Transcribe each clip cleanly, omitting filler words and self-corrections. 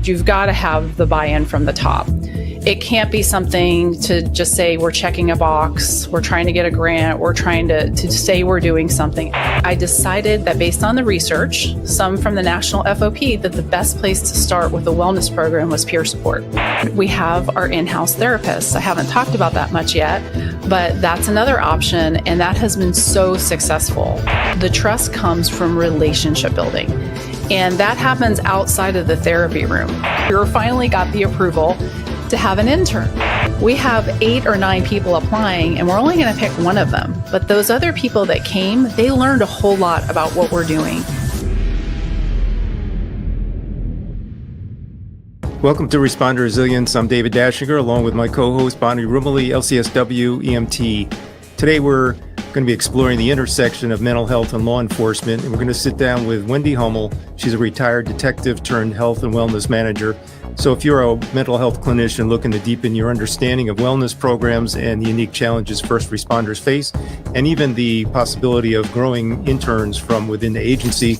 You've got to have the buy-in from the top. It can't be something to just say we're checking a box, we're trying to get a grant, we're trying to say we're doing something. I decided that based on the research, some from the national FOP, that the best place to start with a wellness program was peer support. We have our in-house therapists. I haven't talked about that much yet, but that's another option, and that has been so successful. The trust comes from relationship building, and that happens outside of the therapy room. We finally got the approval to have an intern. We have 8 or 9 people applying, and we're only going to pick one of them. But those other people that came, they learned a whole lot about what we're doing. Welcome to Responder Resilience. I'm David Dashinger, along with my co-host Bonnie Rumley, LCSW EMT. Today we're going to be exploring the intersection of mental health and law enforcement, and we're going to sit down with Wendy Hummell. She's a retired detective turned health and wellness manager. So if you're a mental health clinician looking to deepen your understanding of wellness programs and the unique challenges first responders face, and even the possibility of growing interns from within the agency,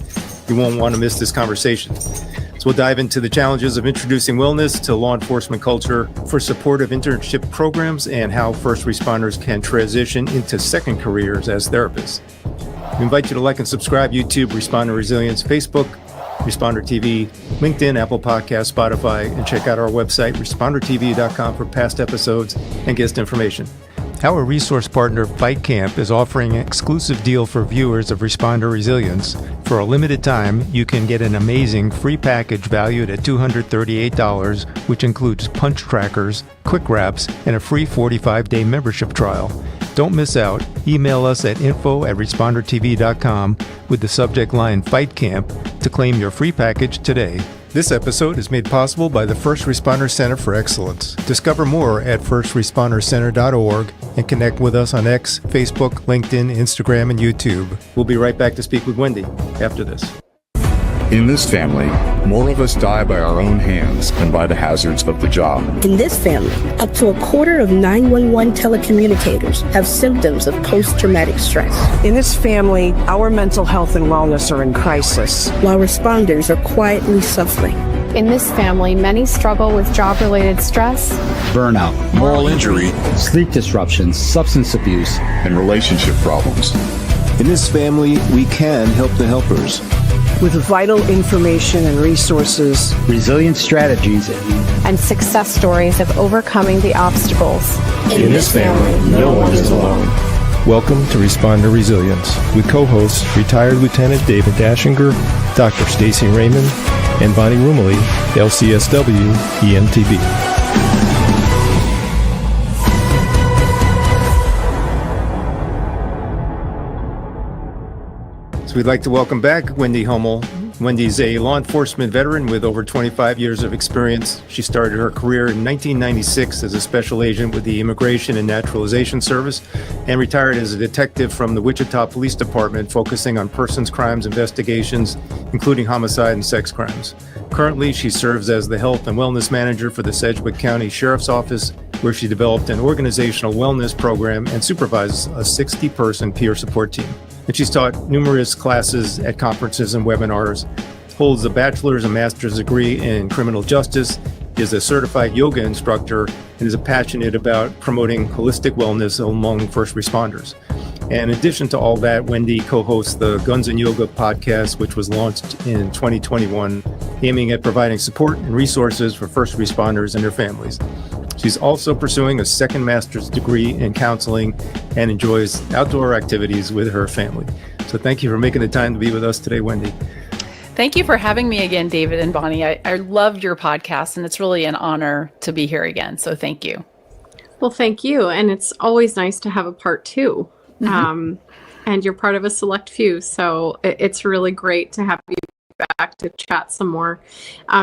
you won't want to miss this conversation. So we'll dive into the challenges of introducing wellness to law enforcement culture for supportive internship programs and how first responders can transition into second careers as therapists. We invite you to like and subscribe YouTube, Responder Resilience, Facebook, Responder TV, LinkedIn, Apple Podcasts, Spotify, and check out our website, respondertv.com, for past episodes and guest information. Our resource partner, FightCamp, is offering an exclusive deal for viewers of Responder Resilience. For a limited time, you can get an amazing free package valued at $238, which includes punch trackers, quick wraps, and a free 45-day membership trial. Don't miss out. Email us at info@respondertv.com with the subject line FightCamp to claim your free package today. This episode is made possible by the First Responder Center for Excellence. Discover more at firstrespondercenter.org and connect with us on X, Facebook, LinkedIn, Instagram, and YouTube. We'll be right back to speak with Wendy after this. In this family, more of us die by our own hands than by the hazards of the job. In this family, up to a quarter of 911 telecommunicators have symptoms of post-traumatic stress. In this family, our mental health and wellness are in crisis, while responders are quietly suffering. In this family, many struggle with job-related stress, burnout, moral injury, sleep disruptions, substance abuse, and relationship problems. In this family, we can help the helpers. With vital information and resources, resilient strategies, and success stories of overcoming the obstacles. In this family, no one is alone. Welcome to Responder Resilience with co-hosts retired Lieutenant David Dashinger, Dr. Stacy Raymond, and Bonnie Rumley, LCSW EMTB. We'd like to welcome back Wendy Hummell. Wendy's a law enforcement veteran with over 25 years of experience. She started her career in 1996 as a special agent with the Immigration and Naturalization Service and retired as a detective from the Wichita Police Department, focusing on persons crimes investigations, including homicide and sex crimes. Currently, she serves as the Health and Wellness Manager for the Sedgwick County Sheriff's Office, where she developed an organizational wellness program and supervises a 60-person peer support team. And she's taught numerous classes at conferences and webinars, holds a bachelor's and master's degree in criminal justice, is a certified yoga instructor, and is passionate about promoting holistic wellness among first responders. And in addition to all that, Wendy co-hosts the Guns and Yoga podcast, which was launched in 2021, aiming at providing support and resources for first responders and their families. She's also pursuing a second master's degree in counseling and enjoys outdoor activities with her family. So thank you for making the time to be with us today, Wendy. Thank you for having me again, David and Bonnie. I loved your podcast, and it's really an honor to be here again. So thank you. Well, thank you. And it's always nice to have a part two. Mm-hmm. And you're part of a select few. So it's really great to have you back to chat some more.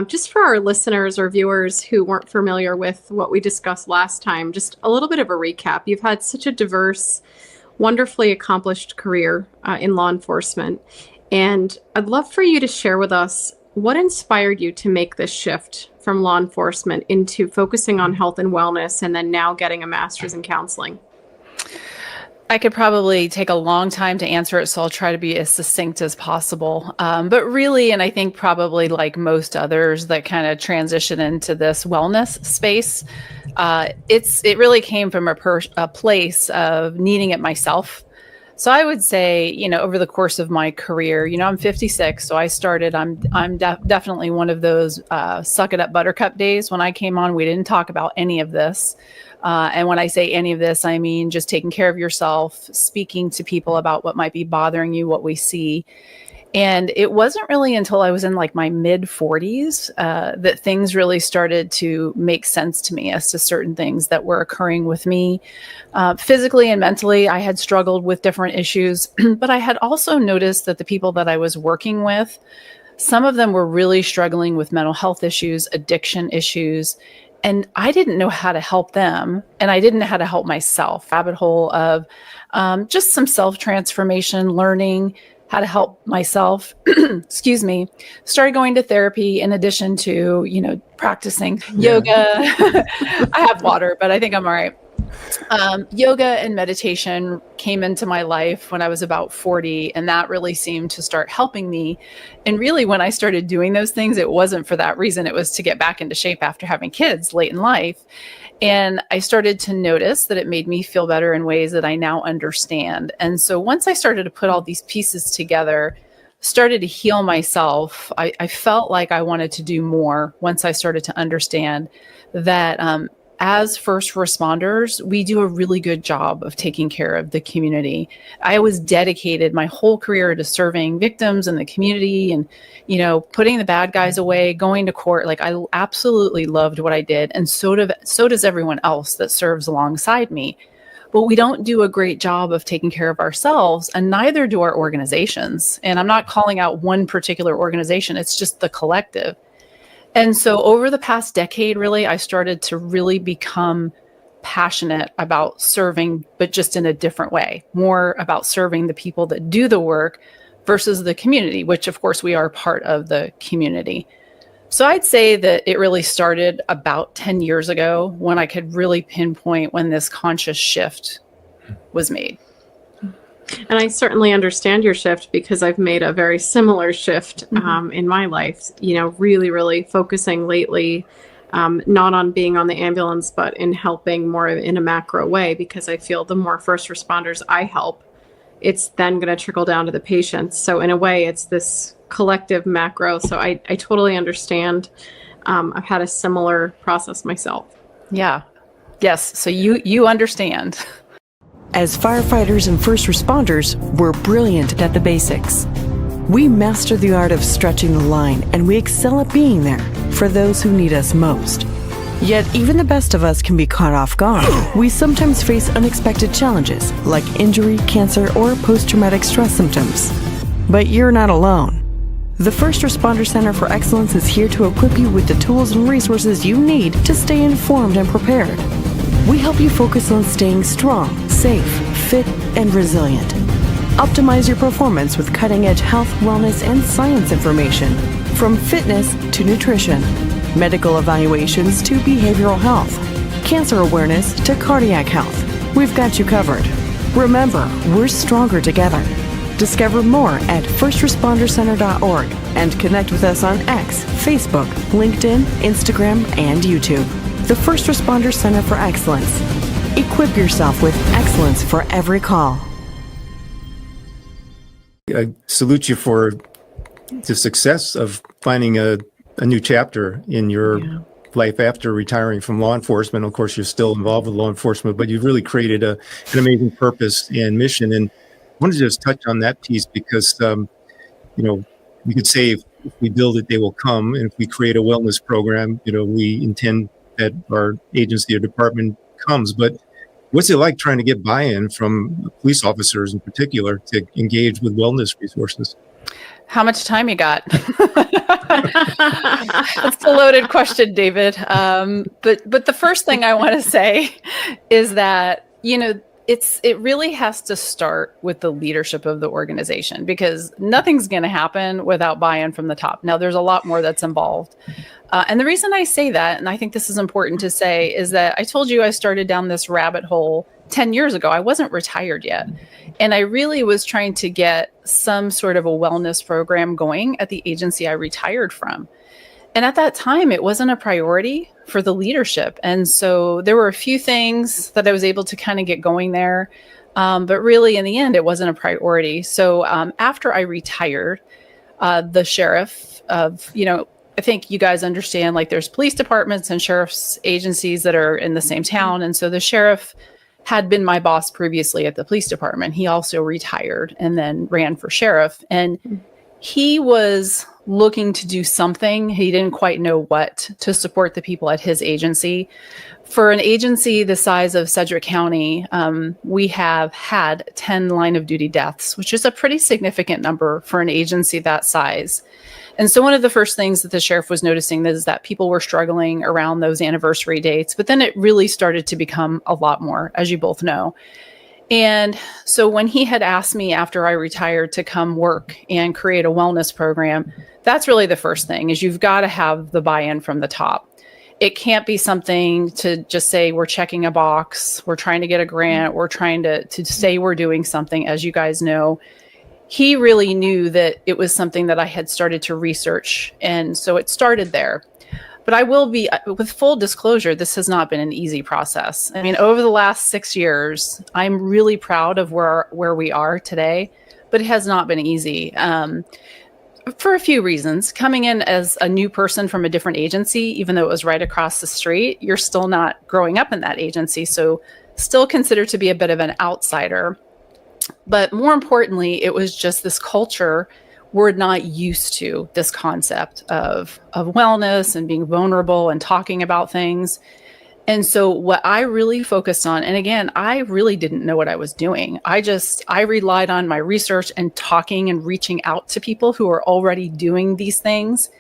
Just for our listeners or viewers who weren't familiar with what we discussed last time, just a little bit of a recap. You've had such a diverse, wonderfully accomplished career in law enforcement. And I'd love for you to share with us what inspired you to make this shift from law enforcement into focusing on health and wellness and then now getting a master's in counseling. I could probably take a long time to answer it, so I'll try to be as succinct as possible. But really, and I think probably like most others that kind of transition into this wellness space, it really came from a place of needing it myself. So I would say, over the course of my career, I'm 56, so I started. I'm definitely one of those suck it up buttercup days. When I came on, we didn't talk about any of this. And when I say any of this, I mean just taking care of yourself, speaking to people about what might be bothering you, what we see. And it wasn't really until I was in like my mid 40s that things really started to make sense to me as to certain things that were occurring with me. Physically and mentally, I had struggled with different issues, but I had also noticed that the people that I was working with, some of them were really struggling with mental health issues, addiction issues. And I didn't know how to help them, and I didn't know how to help myself. Rabbit hole of just some self-transformation, learning how to help myself. Excuse me. Started going to therapy in addition to, practicing yoga. I have water, but I think I'm all right. Yoga and meditation came into my life when I was about 40, and that really seemed to start helping me. And really, when I started doing those things, it wasn't for that reason. It was to get back into shape after having kids late in life. And I started to notice that it made me feel better in ways that I now understand. And so once I started to put all these pieces together, started to heal myself, I felt like I wanted to do more once I started to understand that as first responders, we do a really good job of taking care of the community. I was dedicated my whole career to serving victims in the community and, putting the bad guys away, going to court. Like, I absolutely loved what I did. And so does everyone else that serves alongside me. But we don't do a great job of taking care of ourselves, and neither do our organizations. And I'm not calling out one particular organization. It's just the collective. And so over the past decade, really, I started to really become passionate about serving, but just in a different way, more about serving the people that do the work versus the community, which of course we are part of the community. So I'd say that it really started about 10 years ago when I could really pinpoint when this conscious shift was made. And I certainly understand your shift because I've made a very similar shift in my life, really, really focusing lately, not on being on the ambulance, but in helping more in a macro way, because I feel the more first responders I help, it's then going to trickle down to the patients. So in a way, it's this collective macro. So I totally understand. I've had a similar process myself. Yeah. Yes. So you understand. As firefighters and first responders, we're brilliant at the basics. We master the art of stretching the line, and we excel at being there for those who need us most. Yet even the best of us can be caught off guard. We sometimes face unexpected challenges like injury, cancer, or post-traumatic stress symptoms. But you're not alone. The First Responder Center for Excellence is here to equip you with the tools and resources you need to stay informed and prepared. We help you focus on staying strong, safe, fit, and resilient. Optimize your performance with cutting-edge health, wellness, and science information. From fitness to nutrition, medical evaluations to behavioral health, cancer awareness to cardiac health. We've got you covered. Remember, we're stronger together. Discover more at firstrespondercenter.org and connect with us on X, Facebook, LinkedIn, Instagram, and YouTube. The First Responder Center for Excellence. Equip yourself with excellence for every call. I salute you for the success of finding a new chapter in your life after retiring from law enforcement. Of course, you're still involved with law enforcement, but you've really created an amazing purpose and mission. And I wanted to just touch on that piece because, we could say if we build it, they will come. And if we create a wellness program, we intend that our agency or department comes. But what's it like trying to get buy-in from police officers in particular to engage with wellness resources? How much time you got? That's a loaded question, David. But the first thing I want to say is that, it really has to start with the leadership of the organization, because nothing's going to happen without buy-in from the top. Now, there's a lot more that's involved. And the reason I say that, and I think this is important to say, is that I told you I started down this rabbit hole 10 years ago, I wasn't retired yet. And I really was trying to get some sort of a wellness program going at the agency I retired from. And at that time, it wasn't a priority for the leadership. And so there were a few things that I was able to kind of get going there. But really, in the end, it wasn't a priority. So after I retired, the sheriff of, I think you guys understand, like there's police departments and sheriff's agencies that are in the same town. And so the sheriff had been my boss previously at the police department. He also retired and then ran for sheriff. And he was looking to do something. He didn't quite know what to support the people at his agency. For an agency the size of Sedgwick County, we have had 10 line of duty deaths, which is a pretty significant number for an agency that size. And so one of the first things that the sheriff was noticing is that people were struggling around those anniversary dates, but then it really started to become a lot more, as you both know. And so when he had asked me after I retired to come work and create a wellness program, that's really the first thing, is you've got to have the buy-in from the top. It can't be something to just say we're checking a box, we're trying to get a grant, we're trying to say we're doing something. As you guys know, he really knew that it was something that I had started to research. And so it started there. But I will be, with full disclosure, this has not been an easy process. I mean, over the last 6 years, I'm really proud of where we are today, but it has not been easy. For a few reasons. Coming in as a new person from a different agency, even though it was right across the street, you're still not growing up in that agency. So still considered to be a bit of an outsider. But more importantly, it was just this culture. We're not used to this concept of wellness and being vulnerable and talking about things. And so what I really focused on, and again, I really didn't know what I was doing. I relied on my research and talking and reaching out to people who are already doing these things.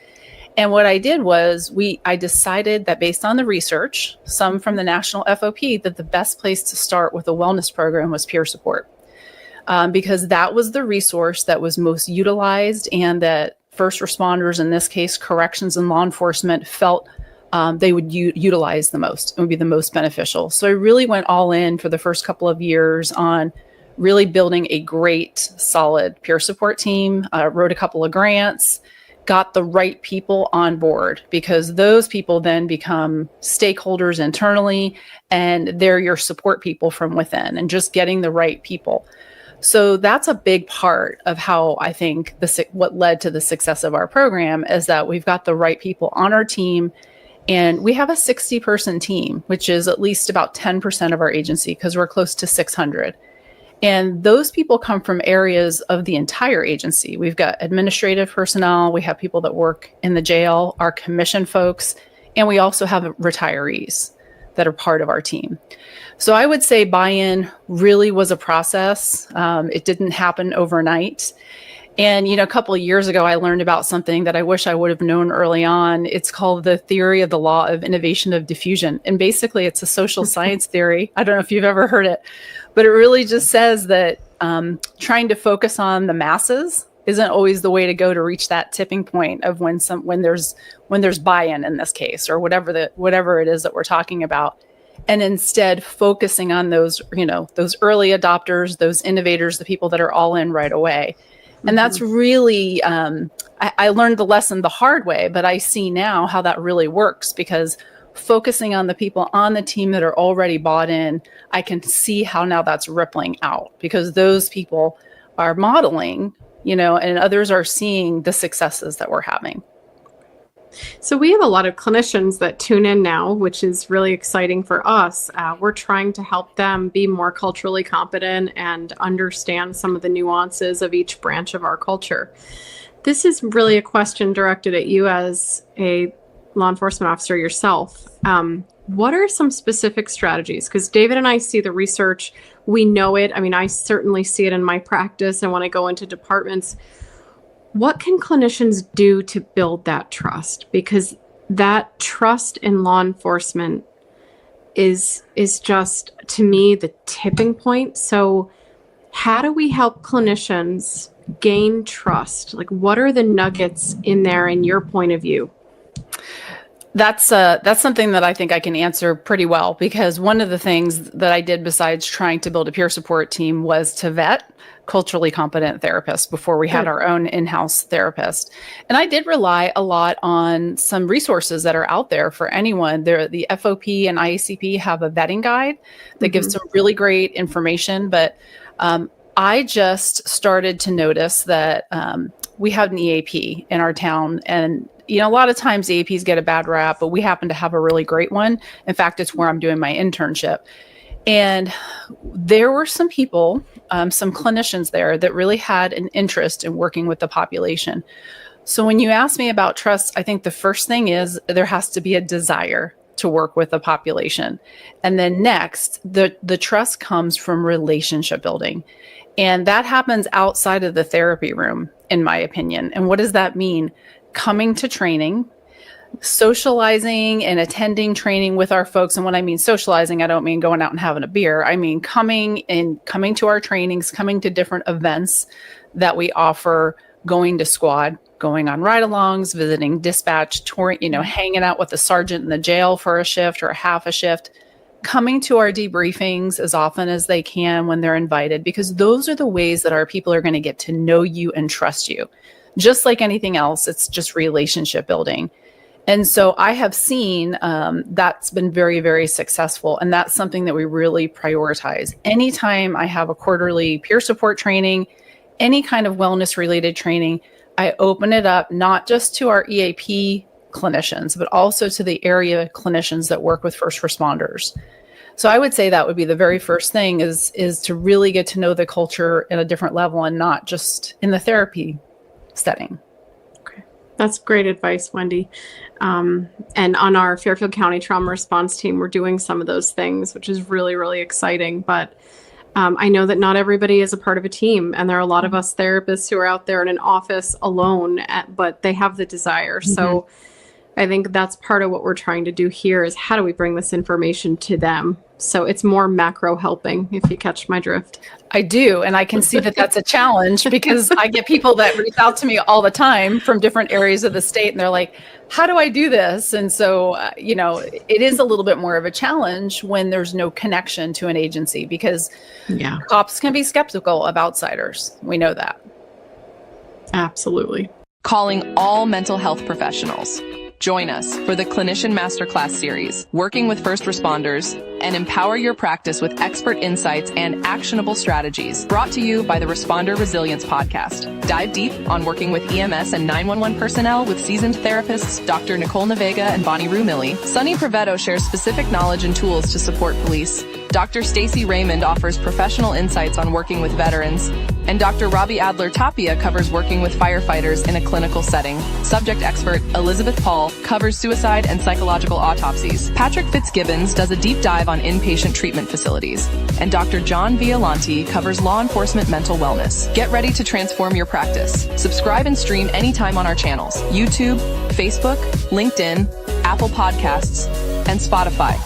And what I did was I decided that based on the research, some from the national FOP, that the best place to start with a wellness program was peer support. Because that was the resource that was most utilized and that first responders, in this case, corrections and law enforcement, felt they would utilize the most. It would be the most beneficial. So I really went all in for the first couple of years on really building a great, solid peer support team, wrote a couple of grants, got the right people on board, because those people then become stakeholders internally and they're your support people from within, and just getting the right people. So that's a big part of how I think what led to the success of our program is that we've got the right people on our team. And we have a 60-person team, which is at least about 10% of our agency, because we're close to 600. And those people come from areas of the entire agency. We've got administrative personnel, we have people that work in the jail, our commission folks, and we also have retirees that are part of our team. So I would say buy-in really was a process. It didn't happen overnight. And, a couple of years ago, I learned about something that I wish I would have known early on. It's called the theory of the law of innovation of diffusion. And basically, it's a social science theory. I don't know if you've ever heard it, but it really just says that trying to focus on the masses isn't always the way to go to reach that tipping point of when there's buy-in in this case, or whatever it is that we're talking about. And instead focusing on those early adopters, those innovators, the people that are all in right away. And that's really, I learned the lesson the hard way, but I see now how that really works, because focusing on the people on the team that are already bought in, I can see how now that's rippling out, because those people are modeling, and others are seeing the successes that we're having. So we have a lot of clinicians that tune in now, which is really exciting for us. We're trying to help them be more culturally competent and understand some of the nuances of each branch of our culture. This is really a question directed at you as a law enforcement officer yourself. What are some specific strategies? Because David and I see the research, we know it. I mean, I certainly see it in my practice and when I go into departments. What can clinicians do to build that trust? Because that trust in law enforcement is just, to me, the tipping point. So how do we help clinicians gain trust? Like, what are the nuggets in there in your point of view? That's something that I think I can answer pretty well, because one of the things that I did besides trying to build a peer support team was to vet culturally competent therapists before we had our own in-house therapist. And I did rely a lot on some resources that are out there for anyone. The FOP and IACP have a vetting guide that gives some really great information, but I just started to notice that we had an EAP in our town, and a lot of times EAPs get a bad rap, but we happen to have a really great one. In fact, it's where I'm doing my internship. And there were some people, some clinicians there that really had an interest in working with the population. So when you ask me about trust, I think the first thing is there has to be a desire to work with the population. And then next, the trust comes from relationship building. And that happens outside of the therapy room, in my opinion. And what does that mean? Coming to training, socializing and attending training with our folks. And when I mean socializing, I don't mean going out and having a beer. I mean coming to our trainings, coming to different events that we offer, going to squad, going on ride-alongs, visiting dispatch, touring, hanging out with the sergeant in the jail for a shift or a half a shift, coming to our debriefings as often as they can when they're invited, because those are the ways that our people are going to get to know you and trust you. Just like anything else, it's just relationship building. And so I have seen that's been very, very successful. And that's something that we really prioritize. Anytime I have a quarterly peer support training, any kind of wellness related training, I open it up not just to our EAP clinicians, but also to the area clinicians that work with first responders. So I would say that would be the very first thing is to really get to know the culture at a different level and not just in the therapy setting. Okay. That's great advice, Wendy. And on our Fairfield County Trauma Response Team, we're doing some of those things, which is really, really exciting. But I know that not everybody is a part of a team, and there are a lot of us therapists who are out there in an office alone, but they have the desire. So I think that's part of what we're trying to do here is how do we bring this information to them? So it's more macro helping, if you catch my drift. I do. And I can see that that's a challenge because I get people that reach out to me all the time from different areas of the state. And they're like, how do I do this? And so, it is a little bit more of a challenge when there's no connection to an agency because cops can be skeptical of outsiders. We know that. Absolutely. Calling all mental health professionals. Join us for the Clinician Masterclass series, working with first responders, and empower your practice with expert insights and actionable strategies. Brought to you by the Responder Resilience Podcast. Dive deep on working with EMS and 911 personnel with seasoned therapists Dr. Nicole Navega and Bonnie Rumilly. Sunny Prevetto shares specific knowledge and tools to support police. Dr. Stacy Raymond offers professional insights on working with veterans, and Dr. Robbie Adler-Tapia covers working with firefighters in a clinical setting. Subject expert Elizabeth Paul covers suicide and psychological autopsies. Patrick Fitzgibbons does a deep dive on inpatient treatment facilities, and Dr. John Violanti covers law enforcement mental wellness. Get ready to transform your practice. Subscribe and stream anytime on our channels: YouTube, Facebook, LinkedIn, Apple Podcasts, and Spotify.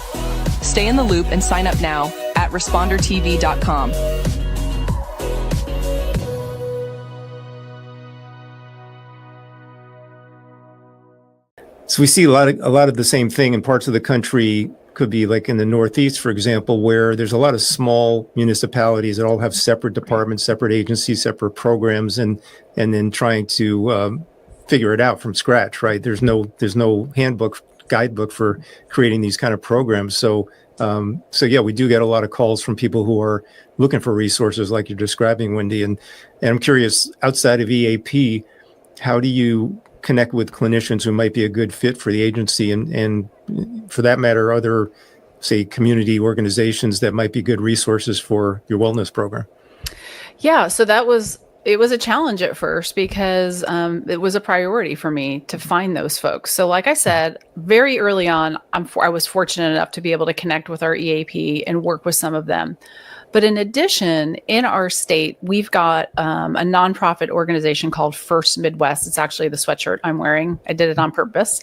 Stay in the loop and sign up now at respondertv.com. So we see a lot of the same thing in parts of the country. Could be like in the Northeast, for example, where there's a lot of small municipalities that all have separate departments, separate agencies, separate programs, and then trying to figure it out from scratch, right? There's no guidebook for creating these kind of programs. So yeah, we do get a lot of calls from people who are looking for resources like you're describing, Wendy. And I'm curious, outside of EAP, how do you connect with clinicians who might be a good fit for the agency and for that matter, other, say, community organizations that might be good resources for your wellness program? Yeah, so it was a challenge at first because it was a priority for me to find those folks. So like I said, very early on, I was fortunate enough to be able to connect with our EAP and work with some of them. But in addition, in our state, we've got a nonprofit organization called First Midwest. It's actually the sweatshirt I'm wearing. I did it on purpose.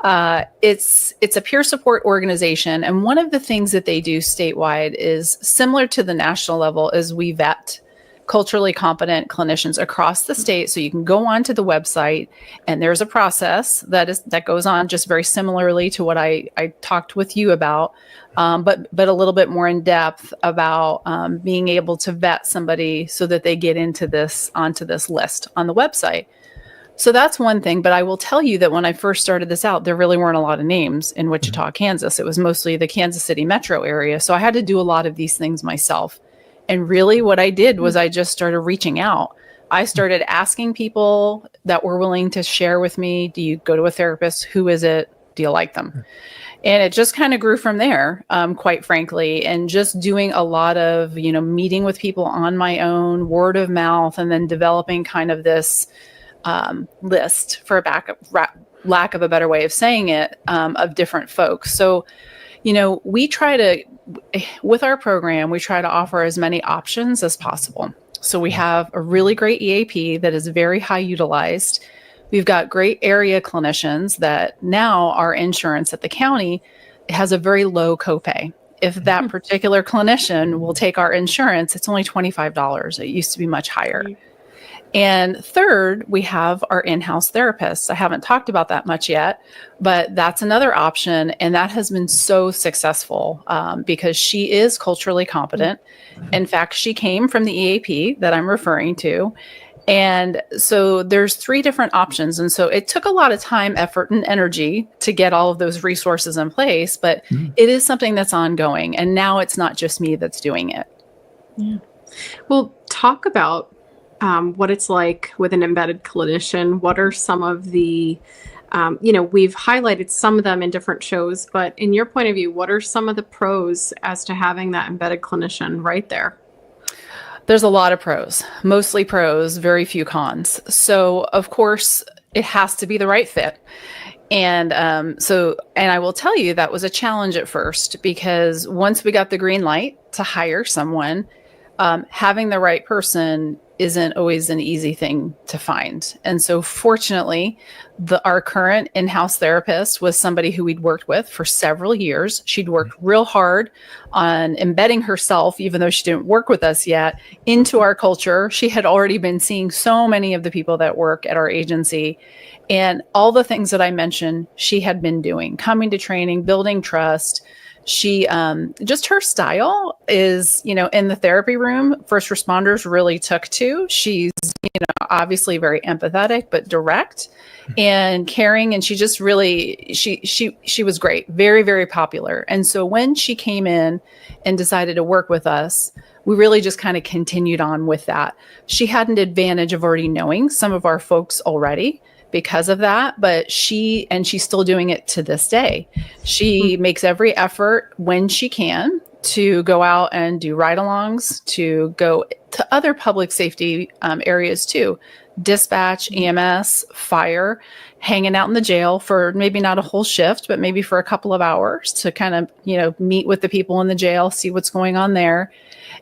It's a peer support organization. And one of the things that they do statewide is similar to the national level is we vet culturally competent clinicians across the state. So you can go onto the website, and there's a process that goes on just very similarly to what I talked with you about, but a little bit more in depth about being able to vet somebody so that they get onto this list on the website. So that's one thing, but I will tell you that when I first started this out, there really weren't a lot of names in Wichita, Kansas. It was mostly the Kansas City metro area. So I had to do a lot of these things myself. And really what I did was I just started reaching out. I started asking people that were willing to share with me, do you go to a therapist? Who is it? Do you like them? And it just kind of grew from there, quite frankly, and just doing a lot of, meeting with people on my own, word of mouth, and then developing kind of this list, for lack of a better way of saying it, of different folks. So, with our program, we try to offer as many options as possible. So we have a really great EAP that is very high utilized. We've got great area clinicians that now our insurance at the county has a very low copay. If that particular clinician will take our insurance, it's only $25. It used to be much higher. And third, we have our in-house therapists. I haven't talked about that much yet, but that's another option. And that has been so successful because she is culturally competent. In fact, she came from the EAP that I'm referring to. And so there's 3 different options. And so it took a lot of time, effort, and energy to get all of those resources in place, but it is something that's ongoing. And now it's not just me that's doing it. Yeah. Well, talk about what it's like with an embedded clinician. What are some of the, we've highlighted some of them in different shows, but in your point of view, what are some of the pros as to having that embedded clinician right there? There's a lot of pros, mostly pros, very few cons. So of course it has to be the right fit. And I will tell you that was a challenge at first, because once we got the green light to hire someone, having the right person isn't always an easy thing to find. And so fortunately, our current in-house therapist was somebody who we'd worked with for several years. She'd worked real hard on embedding herself, even though she didn't work with us yet, into our culture. She had already been seeing so many of the people that work at our agency. And all the things that I mentioned, she had been doing, coming to training, building trust. She, just her style is, in the therapy room, first responders really took to. She's, obviously very empathetic, but direct and caring. And she just really, she was great, very, very popular. And so when she came in and decided to work with us, we really just kind of continued on with that. She had an advantage of already knowing some of our folks already because of that, but she's still doing it to this day. She makes every effort when she can to go out and do ride-alongs, to go to other public safety areas too, dispatch, EMS, fire, hanging out in the jail for maybe not a whole shift, but maybe for a couple of hours to kind of, meet with the people in the jail, see what's going on there.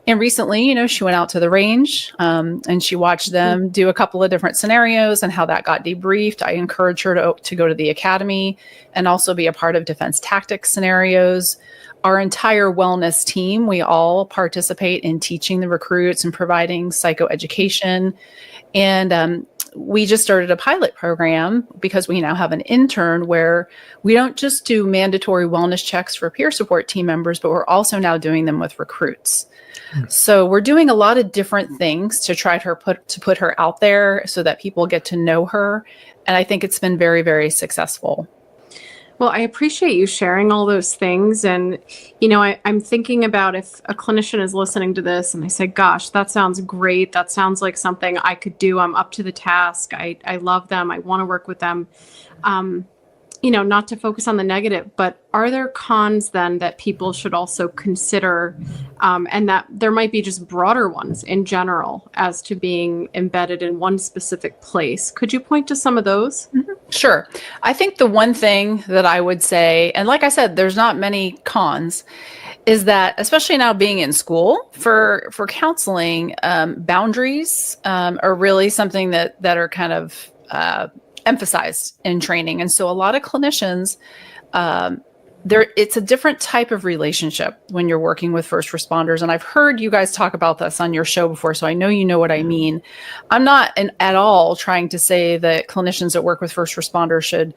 And recently, she went out to the range and she watched them do a couple of different scenarios and how that got debriefed. I encouraged her to go to the academy and also be a part of defense tactics scenarios. Our entire wellness team, we all participate in teaching the recruits and providing psychoeducation. And we just started a pilot program because we now have an intern where we don't just do mandatory wellness checks for peer support team members, but we're also now doing them with recruits. So we're doing a lot of different things to try to put her out there so that people get to know her. And I think it's been very, very successful. Well, I appreciate you sharing all those things. And, I'm thinking about if a clinician is listening to this and they say, gosh, that sounds great. That sounds like something I could do. I'm up to the task. I love them. I want to work with them. Not to focus on the negative, but are there cons then that people should also consider, and that there might be just broader ones in general as to being embedded in one specific place? Could you point to some of those? Mm-hmm. Sure. I think the one thing that I would say, and like I said, there's not many cons, is that especially now being in school for counseling, boundaries are really something that are kind of emphasized in training. And so a lot of clinicians it's a different type of relationship when you're working with first responders. And I've heard you guys talk about this on your show before, so I know you know what I mean. I'm not at all trying to say that clinicians that work with first responders should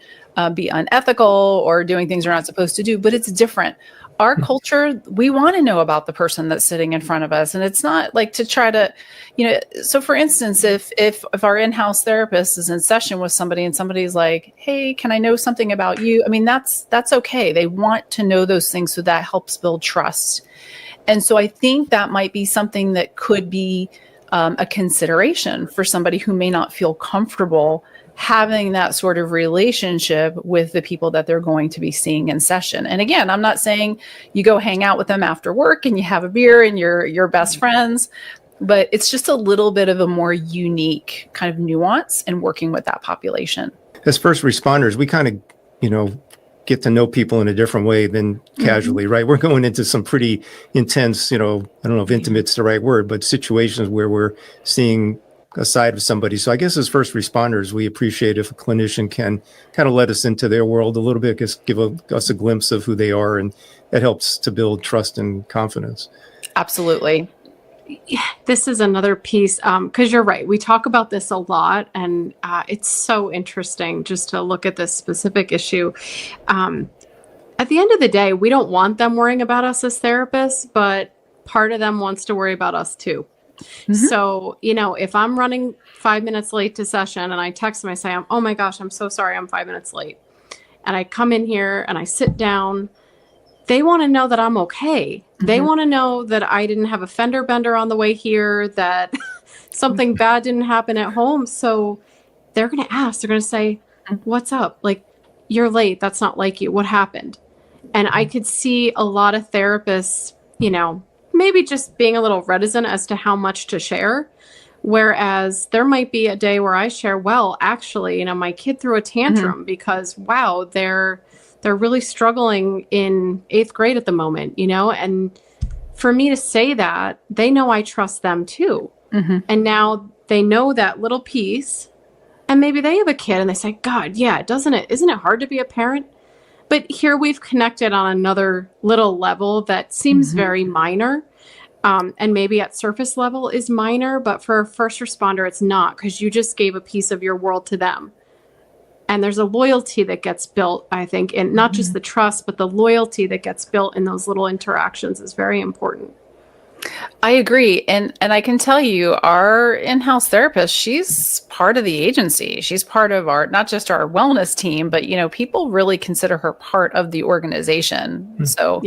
be unethical or doing things they're not supposed to do, but it's different. Our culture, we want to know about the person that's sitting in front of us. And it's not like to try to, so for instance, if our in-house therapist is in session with somebody and somebody's like, hey, can I know something about you? I mean, that's okay. They want to know those things, so that helps build trust. And so I think that might be something that could be a consideration for somebody who may not feel comfortable having that sort of relationship with the people that they're going to be seeing in session. And again, I'm not saying you go hang out with them after work and you have a beer and you're best friends, but it's just a little bit of a more unique kind of nuance in working with that population. As first responders, we kind of, get to know people in a different way than casually, right? We're going into some pretty intense, I don't know if intimate's the right word, but situations where we're seeing a side of somebody. So I guess as first responders, we appreciate if a clinician can kind of let us into their world a little bit, just give us a glimpse of who they are, and that helps to build trust and confidence. Absolutely. This is another piece, because you're right. We talk about this a lot, and it's so interesting just to look at this specific issue. At the end of the day, we don't want them worrying about us as therapists, but part of them wants to worry about us too. So, if I'm running 5 minutes late to session and I text them, I say, oh my gosh, I'm so sorry, I'm 5 minutes late. And I come in here and I sit down. They want to know that I'm okay. They want to know that I didn't have a fender bender on the way here, that something bad didn't happen at home. So they're going to ask, they're going to say, what's up? Like, you're late. That's not like you. What happened? And I could see a lot of therapists, maybe just being a little reticent as to how much to share. Whereas there might be a day where I share, well, actually, my kid threw a tantrum because, wow, they're really struggling in 8th grade at the moment, and for me to say that, they know I trust them too. And now they know that little piece, and maybe they have a kid and they say, God, yeah, isn't it hard to be a parent? But here we've connected on another little level that seems very minor. And maybe at surface level is minor, but for a first responder, it's not, because you just gave a piece of your world to them. And there's a loyalty that gets built, I think, and not just the trust, but the loyalty that gets built in those little interactions is very important. I agree. And I can tell you, our in-house therapist, she's part of the agency. She's part of not just our wellness team, but, people really consider her part of the organization. So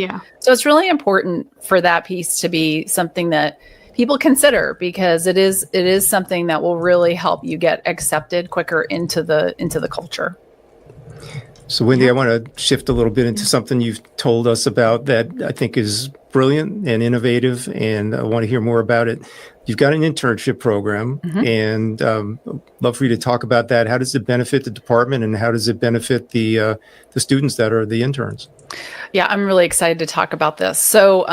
it's really important for that piece to be something that people consider, because it is something that will really help you get accepted quicker into the culture. So Wendy, I want to shift a little bit into something you've told us about that I think is brilliant and innovative, and I want to hear more about it. You've got an internship program, and love for you to talk about that. How does it benefit the department, and how does it benefit the students that are the interns? Yeah, I'm really excited to talk about this. So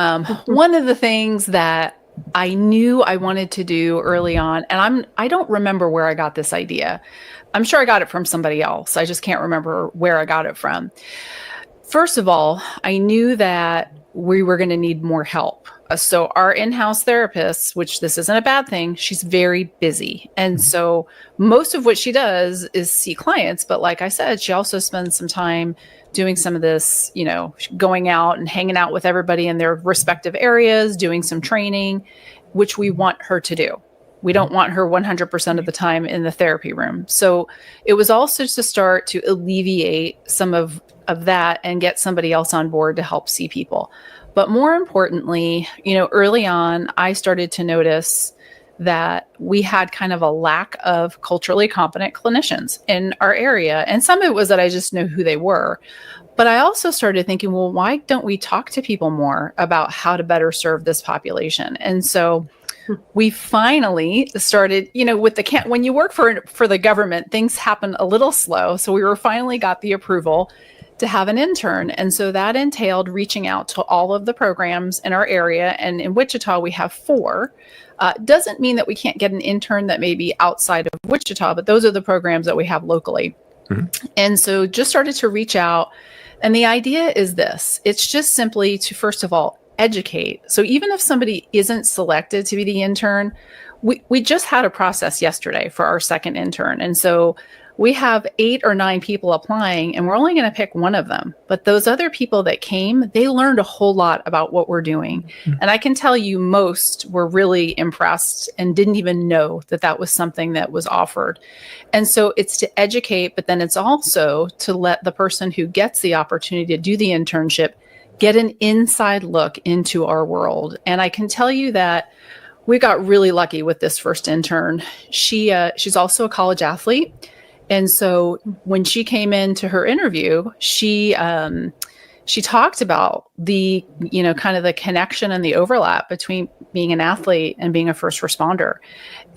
one of the things that I knew I wanted to do early on, and I don't remember where I got this idea. I'm sure I got it from somebody else. I just can't remember where I got it from. First of all, I knew that we were going to need more help. So our in-house therapist, which this isn't a bad thing, she's very busy. And so most of what she does is see clients. But like I said, she also spends some time doing some of this, going out and hanging out with everybody in their respective areas, doing some training, which we want her to do. We don't want her 100% of the time in the therapy room. So it was also to start to alleviate some of that and get somebody else on board to help see people. But more importantly, early on, I started to notice that we had kind of a lack of culturally competent clinicians in our area. And some of it was that I just knew who they were. But I also started thinking, well, why don't we talk to people more about how to better serve this population? And so we finally started, with when you work for the government, things happen a little slow. So we finally got the approval to have an intern. And so that entailed reaching out to all of the programs in our area. And in Wichita, we have 4. Doesn't mean that we can't get an intern that may be outside of Wichita, but those are the programs that we have locally. And so just started to reach out And the idea is this. It's just simply to, first of all, educate. So even if somebody isn't selected to be the intern, we just had a process yesterday for our second intern. And so we have 8 or 9 people applying, and we're only going to pick one of them. But those other people that came, they learned a whole lot about what we're doing. Mm-hmm. And I can tell you most were really impressed and didn't even know that that was something that was offered. And so it's to educate, but then it's also to let the person who gets the opportunity to do the internship get an inside look into our world. And I can tell you that we got really lucky with this first intern. She's also a college athlete. And so when she came into her interview, she talked about the, kind of the connection and the overlap between being an athlete and being a first responder.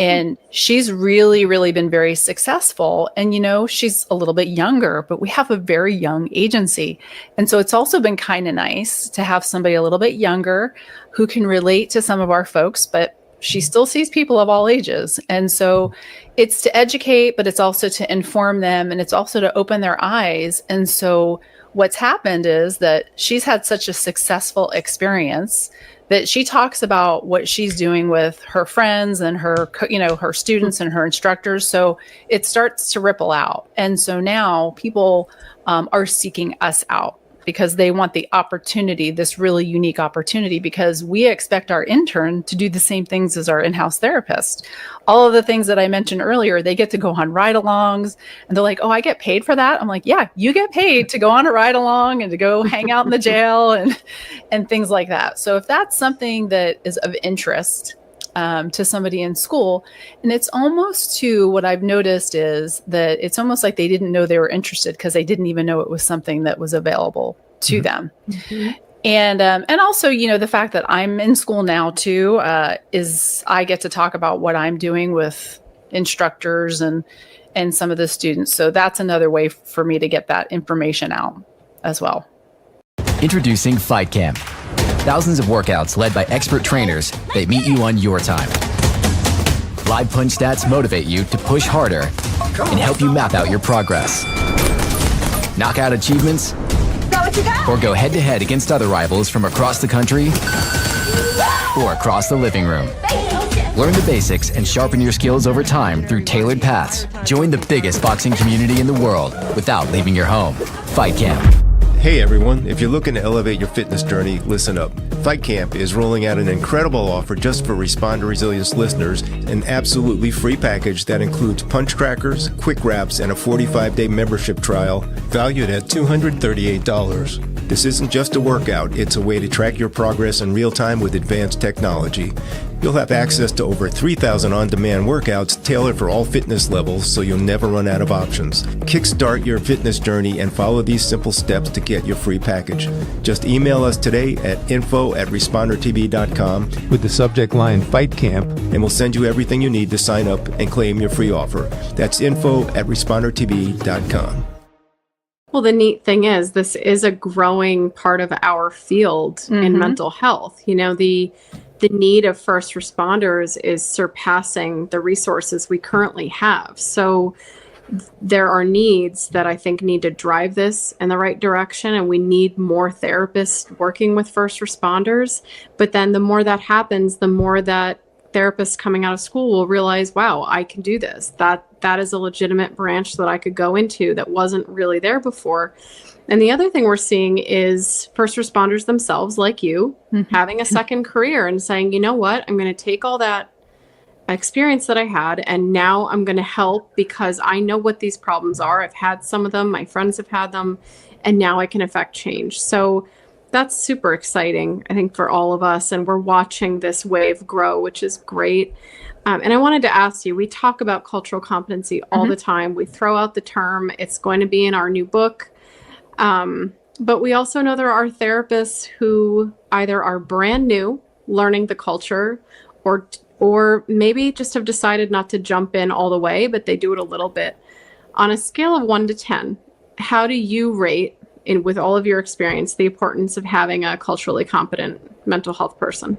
And she's really, really been very successful. And, she's a little bit younger, but we have a very young agency. And so it's also been kind of nice to have somebody a little bit younger who can relate to some of our folks, but she still sees people of all ages. And so it's to educate, but it's also to inform them, and it's also to open their eyes. And so what's happened is that she's had such a successful experience that she talks about what she's doing with her friends and her, her students and her instructors. So it starts to ripple out. And so now people are seeking us out, because they want the opportunity, this really unique opportunity, because we expect our intern to do the same things as our in-house therapist. All of the things that I mentioned earlier, they get to go on ride-alongs, and they're like, oh, I get paid for that? I'm like, yeah, you get paid to go on a ride-along and to go hang out in the jail and things like that. So if that's something that is of interest to somebody in school, and it's almost to what I've noticed is that it's almost like they didn't know they were interested because they didn't even know it was something that was available to them. Mm-hmm. And also, the fact that I'm in school now too, is I get to talk about what I'm doing with instructors and some of the students. So that's another way for me to get that information out as well. Introducing FightCamp. Thousands of workouts led by expert trainers that meet you on your time. Live punch stats motivate you to push harder and help you map out your progress. Knockout achievements, or go head-to-head against other rivals from across the country or across the living room. Learn the basics and sharpen your skills over time through tailored paths. Join the biggest boxing community in the world without leaving your home. FightCamp. Hey everyone, if you're looking to elevate your fitness journey, listen up. FightCamp is rolling out an incredible offer just for Responder Resilience listeners, an absolutely free package that includes punch trackers, quick wraps, and a 45-day membership trial valued at $238. This isn't just a workout, it's a way to track your progress in real time with advanced technology. You'll have access to over 3,000 on-demand workouts tailored for all fitness levels, so you'll never run out of options. Kickstart your fitness journey and follow these simple steps to get your free package. Just email us today at info@respondertb.com with the subject line Fight Camp, and we'll send you everything you need to sign up and claim your free offer. That's info@respondertb.com. Well, the neat thing is this is a growing part of our field in mental health. The need of first responders is surpassing the resources we currently have. So there are needs that I think need to drive this in the right direction, and we need more therapists working with first responders. But then the more that happens, the more that therapists coming out of school will realize, wow, I can do this. That is a legitimate branch that I could go into that wasn't really there before. And the other thing we're seeing is first responders themselves, like you, having a second career and saying, you know what, I'm going to take all that experience that I had, and now I'm going to help because I know what these problems are. I've had some of them, my friends have had them, and now I can affect change. So that's super exciting, I think, for all of us. And we're watching this wave grow, which is great. And I wanted to ask you, we talk about cultural competency all the time. We throw out the term, it's going to be in our new book. But we also know there are therapists who either are brand new, learning the culture, or maybe just have decided not to jump in all the way, but they do it a little bit. On a scale of 1 to 10, how do you rate, with all of your experience, the importance of having a culturally competent mental health person?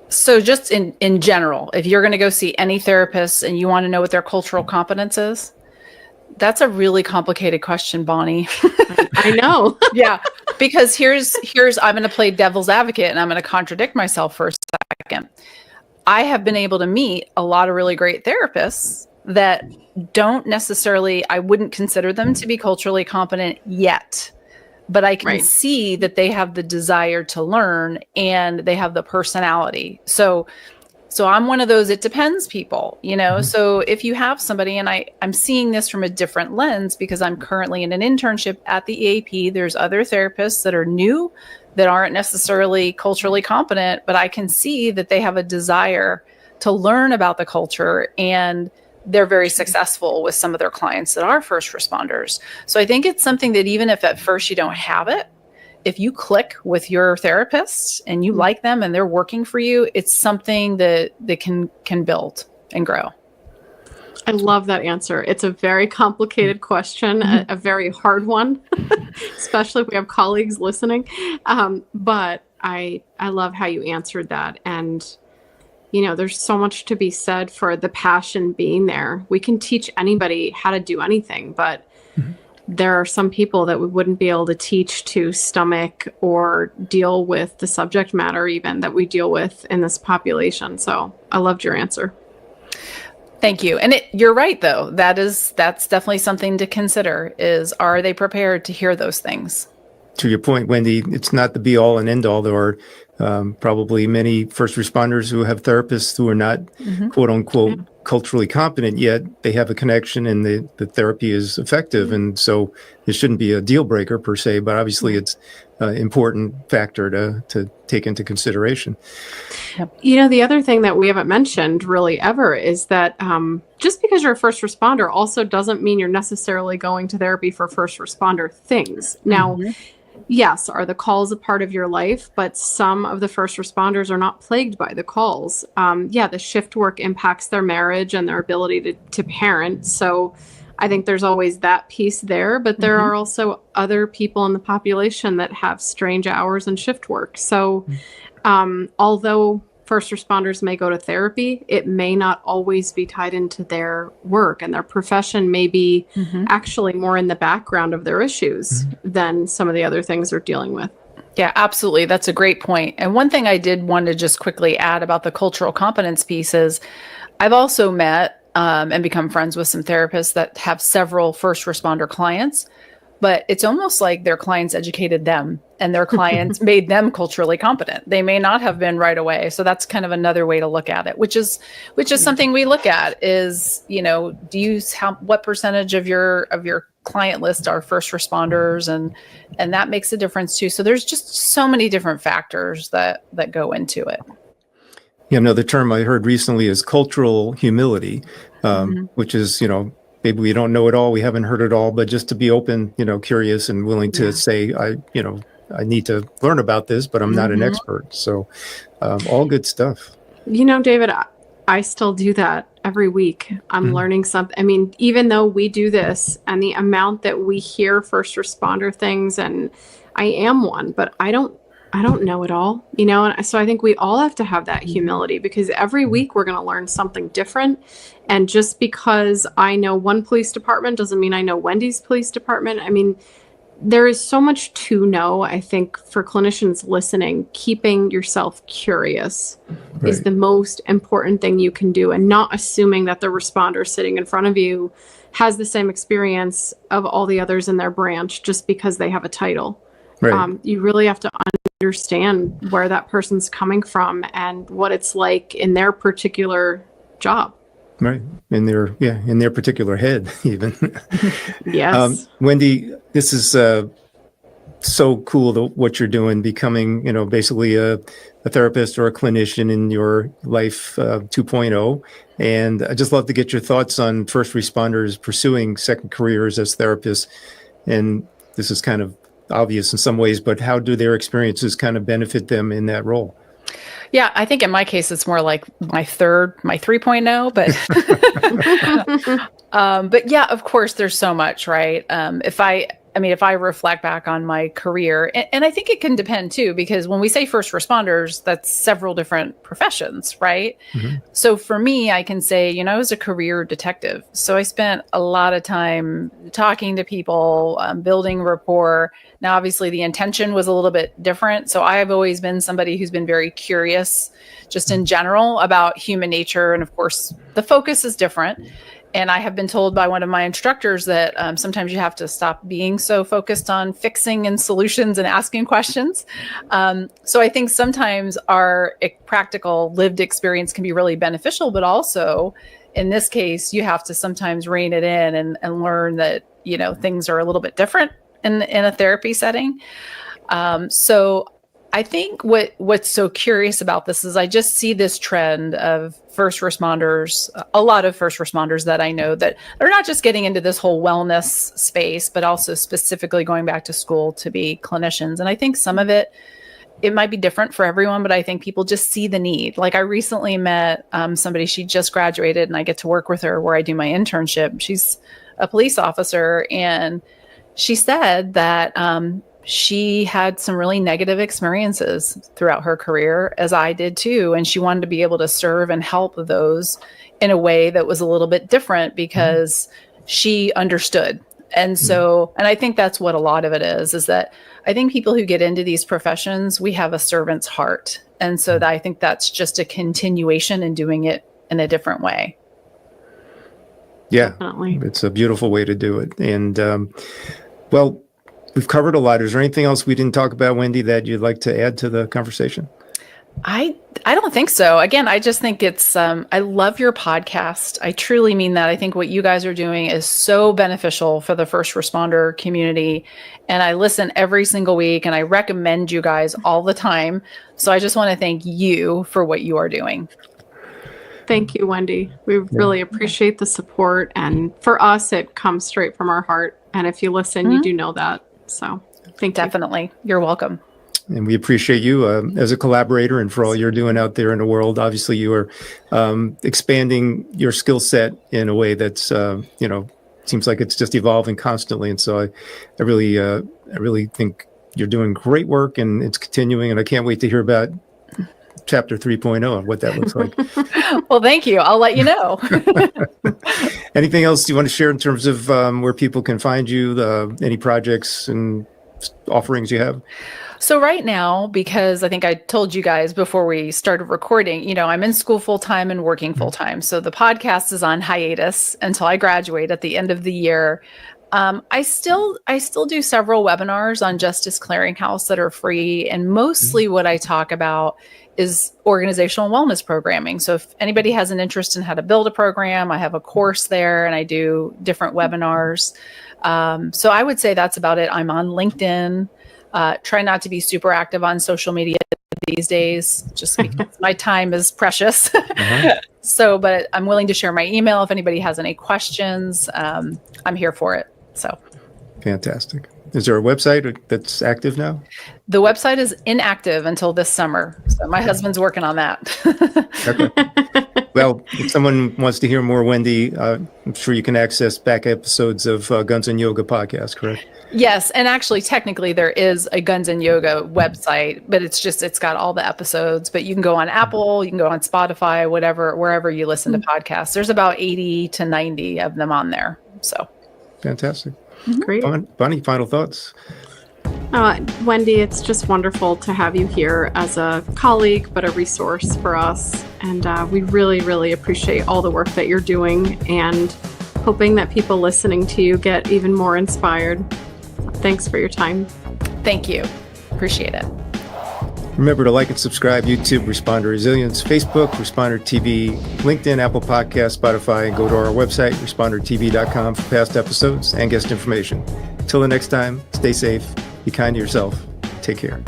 So just in general, if you're going to go see any therapist and you want to know what their cultural competence is, That's a really complicated question, Bonnie. I know. Yeah, because here's I'm going to play devil's advocate, and I'm going to contradict myself for a second. I have been able to meet a lot of really great therapists that don't necessarily, I wouldn't consider them to be culturally competent yet, but I can see that they have the desire to learn and they have the personality. So I'm one of those, it depends people, you know? So if you have somebody, and I'm seeing this from a different lens because I'm currently in an internship at the EAP, there's other therapists that are new that aren't necessarily culturally competent, but I can see that they have a desire to learn about the culture, and they're very successful with some of their clients that are first responders. So I think it's something that even if at first you don't have it, if you click with your therapist and you like them and they're working for you, it's something that can build and grow. I love that answer. It's a very complicated question, a very hard one, especially if we have colleagues listening. But I love how you answered that. And, you know, there's so much to be said for the passion being there. We can teach anybody how to do anything, but there are some people that we wouldn't be able to teach to stomach or deal with the subject matter even that we deal with in this population. So I loved your answer. Thank you. And you're right, though. That's definitely something to consider is, are they prepared to hear those things? To your point, Wendy, it's not the be all and end all. There are probably many first responders who have therapists who are not quote unquote culturally competent, yet they have a connection and the therapy is effective. And so it shouldn't be a deal breaker per se, but obviously it's an important factor to take into consideration. You know, the other thing that we haven't mentioned really ever is that just because you're a first responder also doesn't mean you're necessarily going to therapy for first responder things. Now, yes, are the calls a part of your life? But some of the first responders are not plagued by the calls. The shift work impacts their marriage and their ability to parent. So I think there's always that piece there. But there are also other people in the population that have strange hours and shift work. So although first responders may go to therapy, it may not always be tied into their work, and their profession may be actually more in the background of their issues than some of the other things they're dealing with. Yeah, absolutely. That's a great point. And one thing I did want to just quickly add about the cultural competence piece is I've also met and become friends with some therapists that have several first responder clients, but it's almost like their clients educated them and their clients made them culturally competent. They may not have been right away. So that's kind of another way to look at it, which is something we look at is, you know, what percentage of your client list are first responders, and that makes a difference too. So there's just so many different factors that go into it. Yeah, another term I heard recently is cultural humility, which is, you know, maybe we don't know it all, we haven't heard it all, but just to be open, you know, curious and willing to say, I need to learn about this, but I'm not an expert. So all good stuff. You know, David, I still do that every week. I'm learning something. I mean, even though we do this and the amount that we hear first responder things, and I am one, but I don't know it all, you know? And so I think we all have to have that humility, because every week we're going to learn something different. And just because I know one police department doesn't mean I know Wendy's police department. I mean, there is so much to know. I think for clinicians listening, keeping yourself curious is the most important thing you can do, and not assuming that the responder sitting in front of you has the same experience of all the others in their branch just because they have a title. You really have to understand where that person's coming from and what it's like in their particular job. Right. In their particular head, even. Yes. Wendy, this is so cool what you're doing, becoming, you know, basically a therapist or a clinician in your life 2.0. And I'd just love to get your thoughts on first responders pursuing second careers as therapists. And this is kind of obvious in some ways, but how do their experiences kind of benefit them in that role? Yeah, I think in my case, it's more like my 3.0, but, but yeah, of course, there's so much, right? I mean, if I reflect back on my career, and I think it can depend too, because when we say first responders, that's several different professions, right? Mm-hmm. So for me, I can say, I was a career detective. So I spent a lot of time talking to people, building rapport. Now, obviously, the intention was a little bit different. So I've always been somebody who's been very curious, just in general, about human nature. And of course, the focus is different. And I have been told by one of my instructors that sometimes you have to stop being so focused on fixing and solutions and asking questions. So I think sometimes our practical lived experience can be really beneficial, but also in this case, you have to sometimes rein it in and learn that, things are a little bit different in a therapy setting. So I think what's so curious about this is I just see this trend of first responders, a lot of first responders that I know that are not just getting into this whole wellness space, but also specifically going back to school to be clinicians. And I think some of it might be different for everyone, but I think people just see the need. Like I recently met somebody, she just graduated and I get to work with her where I do my internship. She's a police officer and she said that she had some really negative experiences throughout her career, as I did too. And she wanted to be able to serve and help those in a way that was a little bit different because she understood. And so, and I think that's what a lot of it is that I think people who get into these professions, we have a servant's heart. And so I think that's just a continuation in doing it in a different way. Yeah, Definitely. It's a beautiful way to do it. And well, we've covered a lot. Is there anything else we didn't talk about, Wendy, that you'd like to add to the conversation? I don't think so. Again, I just think it's, I love your podcast. I truly mean that. I think what you guys are doing is so beneficial for the first responder community. And I listen every single week and I recommend you guys all the time. So I just want to thank you for what you are doing. Thank you, Wendy. We really appreciate the support. And for us, it comes straight from our heart. And if you listen, you do know that. So thank you. Definitely. You're welcome. And we appreciate you as a collaborator and for all you're doing out there in the world. Obviously, you are expanding your skill set in a way that's, seems like it's just evolving constantly. And so I really think you're doing great work and it's continuing. And I can't wait to hear about chapter 3.0 and what that looks like. Well, thank you. I'll let you know. Anything else you want to share in terms of where people can find you, any projects and offerings you have? So right now, because I think I told you guys before we started recording, I'm in school full-time and working full-time. So the podcast is on hiatus until I graduate at the end of the year. I still do several webinars on Justice Clearinghouse that are free. And mostly what I talk about is organizational wellness programming. So if anybody has an interest in how to build a program, I have a course there and I do different webinars. So I would say that's about it. I'm on LinkedIn. Try not to be super active on social media these days, just because my time is precious. So, but I'm willing to share my email if anybody has any questions. I'm here for it. So fantastic. Is there a website that's active now? The website is inactive until this summer. So my husband's working on that. Okay. Well, if someone wants to hear more Wendy, I'm sure you can access back episodes of Guns and Yoga podcast, correct? Yes. And actually, technically, there is a Guns and Yoga website, but it's got all the episodes. But you can go on Apple, you can go on Spotify, wherever you listen to podcasts. There's about 80 to 90 of them on there. So fantastic. Great. Bonnie, final thoughts? Wendy, it's just wonderful to have you here as a colleague, but a resource for us. And we really, really appreciate all the work that you're doing and hoping that people listening to you get even more inspired. Thanks for your time. Thank you. Appreciate it. Remember to like and subscribe YouTube, Responder Resilience, Facebook, Responder TV, LinkedIn, Apple Podcasts, Spotify, and go to our website, respondertv.com for past episodes and guest information. Till the next time, stay safe, be kind to yourself, take care.